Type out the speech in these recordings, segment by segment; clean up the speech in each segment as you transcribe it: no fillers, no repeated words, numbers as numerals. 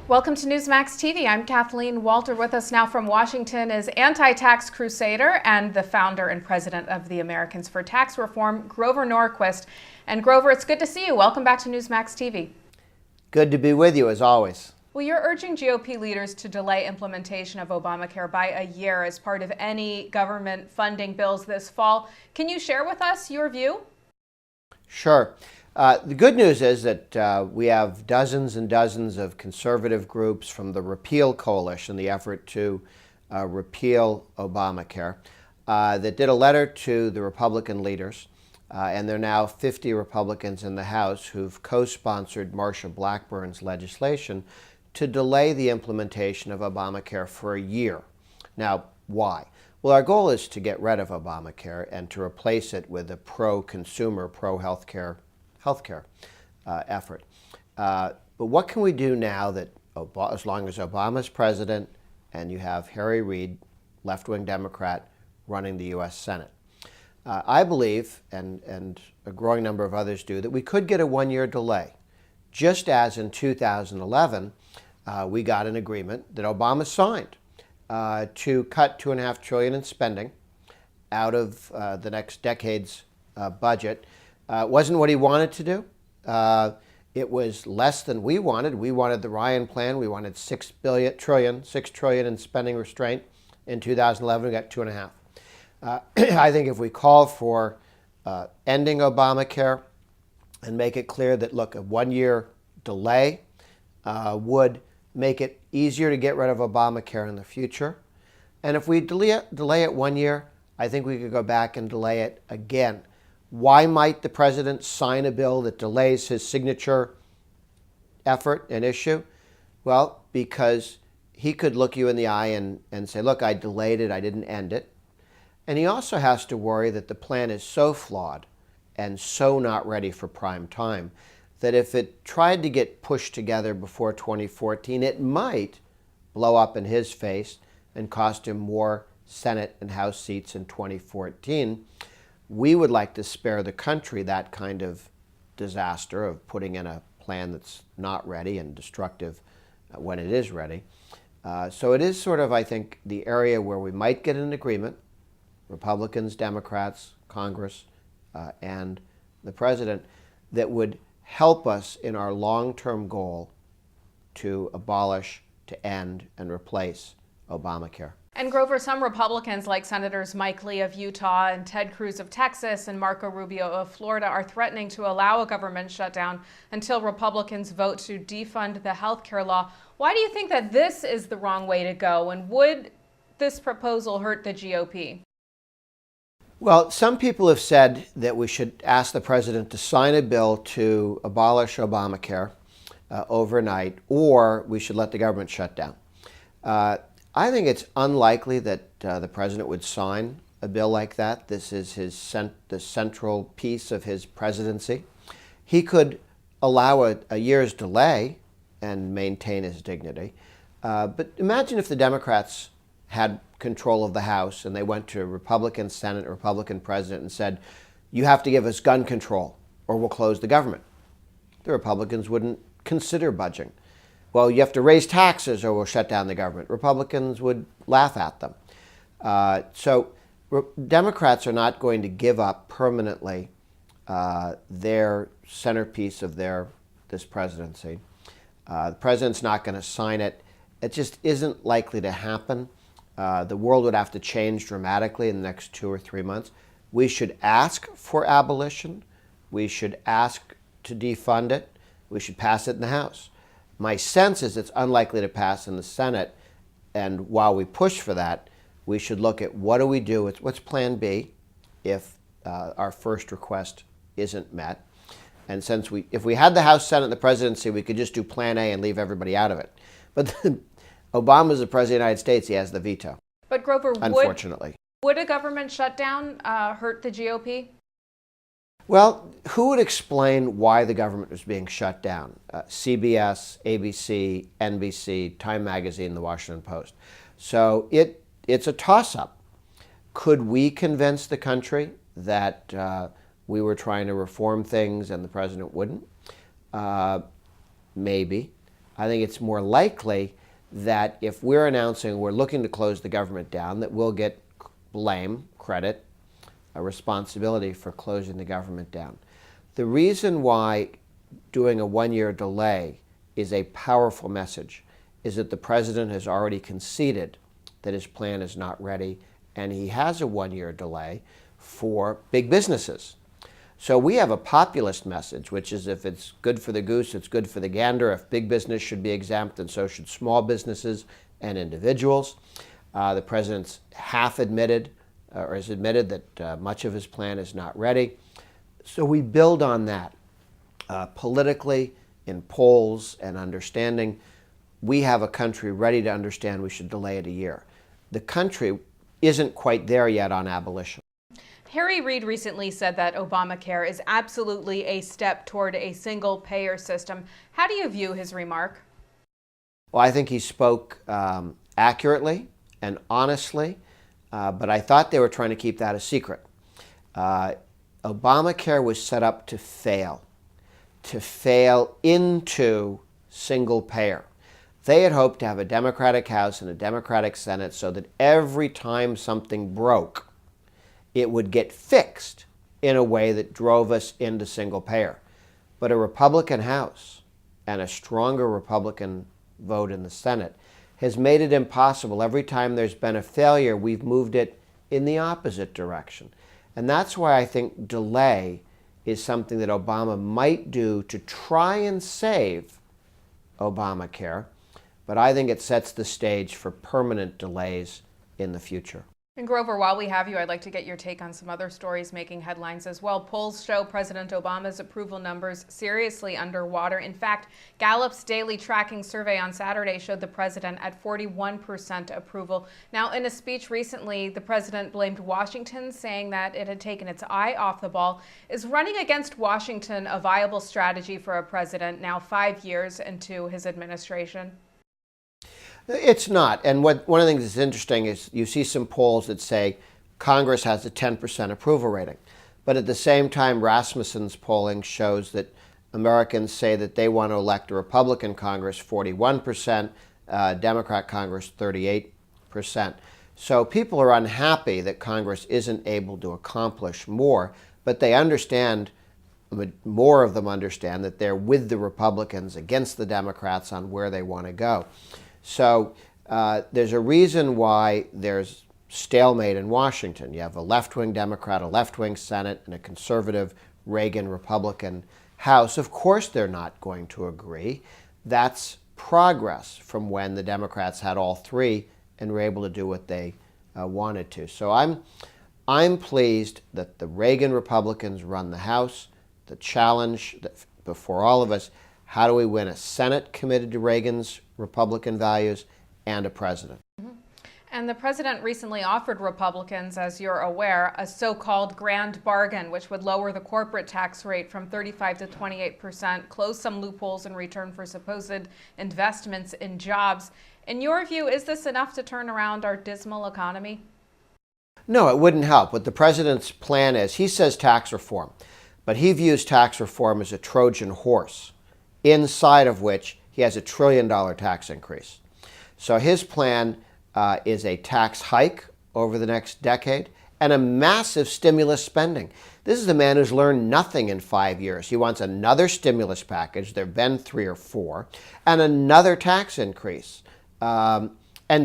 Welcome to Newsmax TV. I'm Kathleen Walter. With us now from Washington is anti-tax crusader and the founder and president of the Americans for Tax Reform, Grover Norquist. And Grover, it's good to see you. Welcome back to Newsmax TV. Good to be with you, as always. Well, you're urging GOP leaders to delay implementation of Obamacare by a year as part of any government funding bills this fall. Can you share with us your view? Sure. The good news is that we have dozens and dozens of conservative groups from the Repeal Coalition, the effort to repeal Obamacare, that did a letter to the Republican leaders, and there are now 50 Republicans in the House who've co-sponsored Marsha Blackburn's legislation to delay the implementation of Obamacare for a year. Now, why? Well, our goal is to get rid of Obamacare and to replace it with a pro-consumer, pro-healthcare effort. But what can we do now that, as long as Obama's president and you have Harry Reid, left-wing Democrat, running the U.S. Senate? I believe, and a growing number of others do, that we could get a one-year delay. Just as in 2011, we got an agreement that Obama signed to cut $2.5 trillion in spending out of the next decade's budget. It wasn't what he wanted to do. It was less than we wanted. We wanted the Ryan plan. We wanted $6 trillion in spending restraint. In 2011, we got 2.5. I think if we call for ending Obamacare and make it clear that, look, a one-year delay would make it easier to get rid of Obamacare in the future. And if we delay it 1 year, I think we could go back and delay it again. Why might the president sign a bill that delays his signature effort and issue? Well, because he could look you in the eye and say, look, I delayed it, I didn't end it. And he also has to worry that the plan is so flawed and so not ready for prime time that if it tried to get pushed together before 2014, it might blow up in his face and cost him more Senate and House seats in 2014. We would like to spare the country that kind of disaster of putting in a plan that's not ready and destructive when it is ready. So it is sort of, I think, the area where we might get an agreement, Republicans, Democrats, Congress, and the president, that would help us in our long-term goal to abolish, to end, and replace Obamacare. And Grover, some Republicans like Senators Mike Lee of Utah and Ted Cruz of Texas and Marco Rubio of Florida are threatening to allow a government shutdown until Republicans vote to defund the health care law. Why do you think that this is the wrong way to go, and would this proposal hurt the GOP? Well, some people have said that we should ask the president to sign a bill to abolish Obamacare overnight, or we should let the government shut down. I think it's unlikely that the president would sign a bill like that. This is the central piece of his presidency. He could allow a year's delay and maintain his dignity. But imagine if the Democrats had control of the House and they went to a Republican Senate, a Republican president and said, you have to give us gun control or we'll close the government. The Republicans wouldn't consider budging. Well, you have to raise taxes or we'll shut down the government. Republicans would laugh at them. So Democrats are not going to give up permanently their centerpiece of this presidency. The president's not going to sign it. It just isn't likely to happen. The world would have to change dramatically in the next 2 or 3 months. We should ask for abolition. We should ask to defund it. We should pass it in the House. My sense is it's unlikely to pass in the Senate, and while we push for that, we should look at what do we do, what's plan B if our first request isn't met. And since if we had the House, Senate, and the presidency, we could just do plan A and leave everybody out of it. But Obama's the president of the United States, he has the veto. But Grover, unfortunately. Would a government shutdown hurt the GOP? Well, who would explain why the government was being shut down? CBS, ABC, NBC, Time Magazine, The Washington Post. So it's a toss-up. Could we convince the country that we were trying to reform things and the president wouldn't? Maybe. I think it's more likely that if we're announcing we're looking to close the government down, that we'll get blame, credit, a responsibility for closing the government down. The reason why doing a one-year delay is a powerful message is that the president has already conceded that his plan is not ready, and he has a one-year delay for big businesses. So we have a populist message, which is if it's good for the goose, it's good for the gander. If big business should be exempt, and so should small businesses and individuals. The president's half admitted, or has admitted that much of his plan is not ready. So we build on that. Politically, in polls and understanding, we have a country ready to understand we should delay it a year. The country isn't quite there yet on abolition. Harry Reid recently said that Obamacare is absolutely a step toward a single-payer system. How do you view his remark? Well, I think he spoke accurately and honestly, but I thought they were trying to keep that a secret. Obamacare was set up to fail into single-payer. They had hoped to have a Democratic House and a Democratic Senate so that every time something broke, it would get fixed in a way that drove us into single payer. But a Republican House and a stronger Republican vote in the Senate has made it impossible. Every time there's been a failure, we've moved it in the opposite direction. And that's why I think delay is something that Obama might do to try and save Obamacare. But I think it sets the stage for permanent delays in the future. And Grover, while we have you, I'd like to get your take on some other stories making headlines as well. Polls show President Obama's approval numbers seriously underwater. In fact, Gallup's daily tracking survey on Saturday showed the president at 41% approval. Now, in a speech recently, the president blamed Washington, saying that it had taken its eye off the ball. Is running against Washington a viable strategy for a president now 5 years into his administration? It's not. And one of the things that's interesting is you see some polls that say Congress has a 10% approval rating. But at the same time, Rasmussen's polling shows that Americans say that they want to elect a Republican Congress 41%, Democrat Congress 38%. So people are unhappy that Congress isn't able to accomplish more, but they understand, more of them understand, that they're with the Republicans against the Democrats on where they want to go. So there's a reason why there's stalemate in Washington. You have a left-wing Democrat, a left-wing Senate, and a conservative Reagan Republican House. Of course they're not going to agree. That's progress from when the Democrats had all three and were able to do what they wanted to. So I'm pleased that the Reagan Republicans run the House. The challenge before all of us, how do we win a Senate committed to Reagan's Republican values and a president? And the president recently offered Republicans, as you're aware, a so-called grand bargain, which would lower the corporate tax rate from 35% to 28%, close some loopholes in return for supposed investments in jobs. In your view, is this enough to turn around our dismal economy? No, it wouldn't help. What the president's plan is, he says tax reform, but he views tax reform as a Trojan horse, inside of which he has $1 trillion tax increase. So his plan is a tax hike over the next decade and a massive stimulus spending. This is a man who's learned nothing in 5 years. He wants another stimulus package, there have been 3 or 4, and another tax increase, and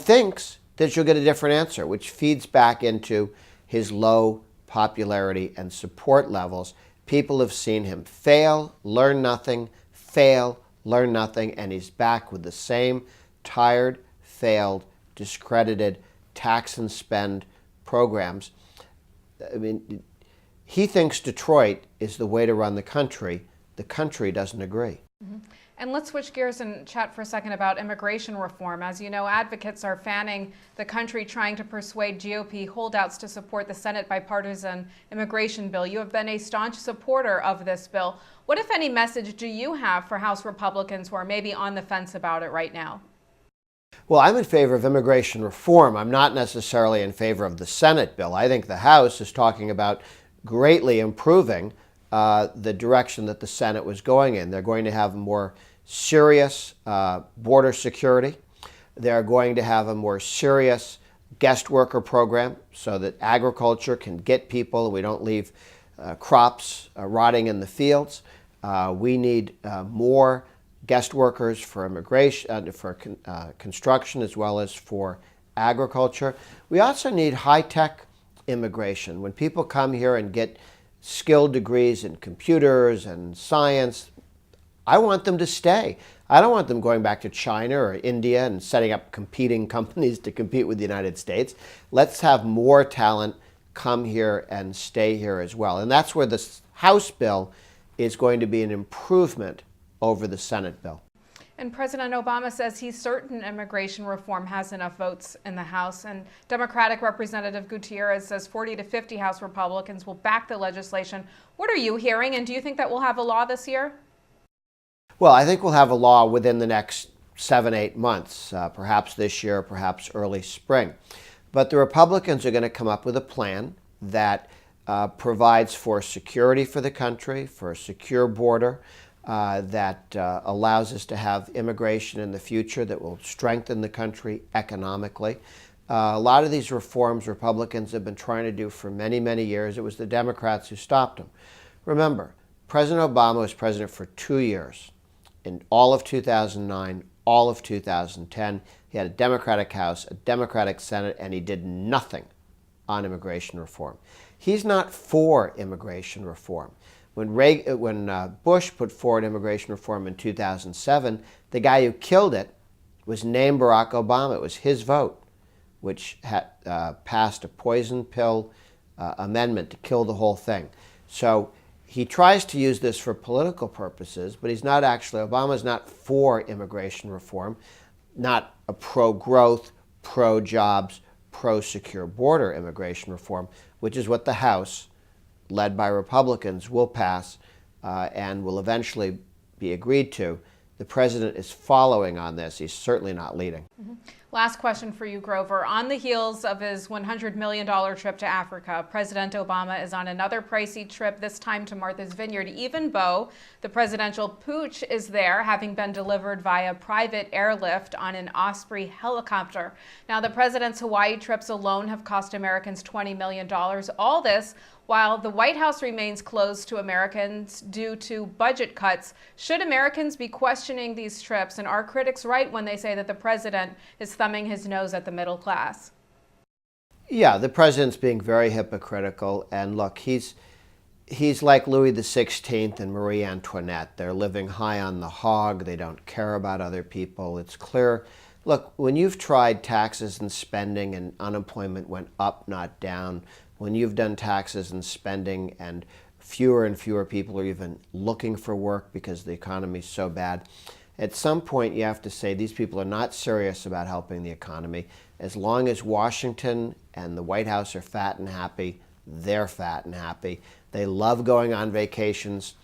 thinks that you'll get a different answer, which feeds back into his low popularity and support levels. People have seen him fail, learn nothing, fail, learn nothing, and he's back with the same tired, failed, discredited tax and spend programs. I mean, he thinks Detroit is the way to run the country. The country doesn't agree. Mm-hmm. And let's switch gears and chat for a second about immigration reform. As you know, advocates are fanning the country, trying to persuade GOP holdouts to support the Senate bipartisan immigration bill. You have been a staunch supporter of this bill. What, if any, message do you have for House Republicans who are maybe on the fence about it right now? Well, I'm in favor of immigration reform. I'm not necessarily in favor of the Senate bill. I think the House is talking about greatly improving the direction that the Senate was going in. They're going to have more serious border security. They're going to have a more serious guest worker program so that agriculture can get people. We don't leave crops rotting in the fields. We need more guest workers for immigration, for construction, as well as for agriculture. We also need high-tech immigration. When people come here and get skilled degrees in computers and science, I want them to stay. I don't want them going back to China or India and setting up competing companies to compete with the United States. Let's have more talent come here and stay here as well. And that's where this House bill is going to be an improvement over the Senate bill. And President Obama says he's certain immigration reform has enough votes in the House. And Democratic Representative Gutierrez says 40 to 50 House Republicans will back the legislation. What are you hearing? And do you think that we'll have a law this year? Well, I think we'll have a law within the next 7-8 months, perhaps this year, perhaps early spring. But the Republicans are going to come up with a plan that provides for security for the country, for a secure border, that allows us to have immigration in the future that will strengthen the country economically. A lot of these reforms Republicans have been trying to do for many, many years. It was the Democrats who stopped them. Remember, President Obama was president for 2 years. In all of 2009, all of 2010, he had a Democratic House, a Democratic Senate, and he did nothing on immigration reform. He's not for immigration reform. When Bush put forward immigration reform in 2007, the guy who killed it was named Barack Obama. It was his vote, which had passed a poison pill amendment to kill the whole thing. So he tries to use this for political purposes, but he's not actually, Obama's not for immigration reform, not a pro-growth, pro-jobs, pro-secure border immigration reform, which is what the House, led by Republicans, will pass and will eventually be agreed to. The president is following on this. He's certainly not leading. Mm-hmm. Last question for you, Grover. On the heels of his $100 million trip to Africa, President Obama is on another pricey trip, this time to Martha's Vineyard. Even though the presidential pooch is there, having been delivered via private airlift on an Osprey helicopter. Now, the president's Hawaii trips alone have cost Americans $20 million. All this while the White House remains closed to Americans due to budget cuts. Should Americans be questioning these trips? And are critics right when they say that the president is thumbing his nose at the middle class? Yeah, the president's being very hypocritical. And look, he's like Louis XVI and Marie Antoinette. They're living high on the hog. They don't care about other people. It's clear. Look, when you've tried taxes and spending and unemployment went up, not down, when you've done taxes and spending and fewer people are even looking for work because the economy is so bad, at some point you have to say these people are not serious about helping the economy. As long as Washington and the White House are fat and happy, they're fat and happy. They love going on vacations.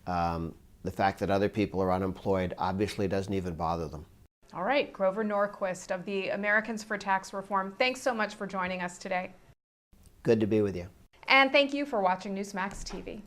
The fact that other people are unemployed obviously doesn't even bother them. All right, Grover Norquist of the Americans for Tax Reform, thanks so much for joining us today. Good to be with you. And thank you for watching Newsmax TV.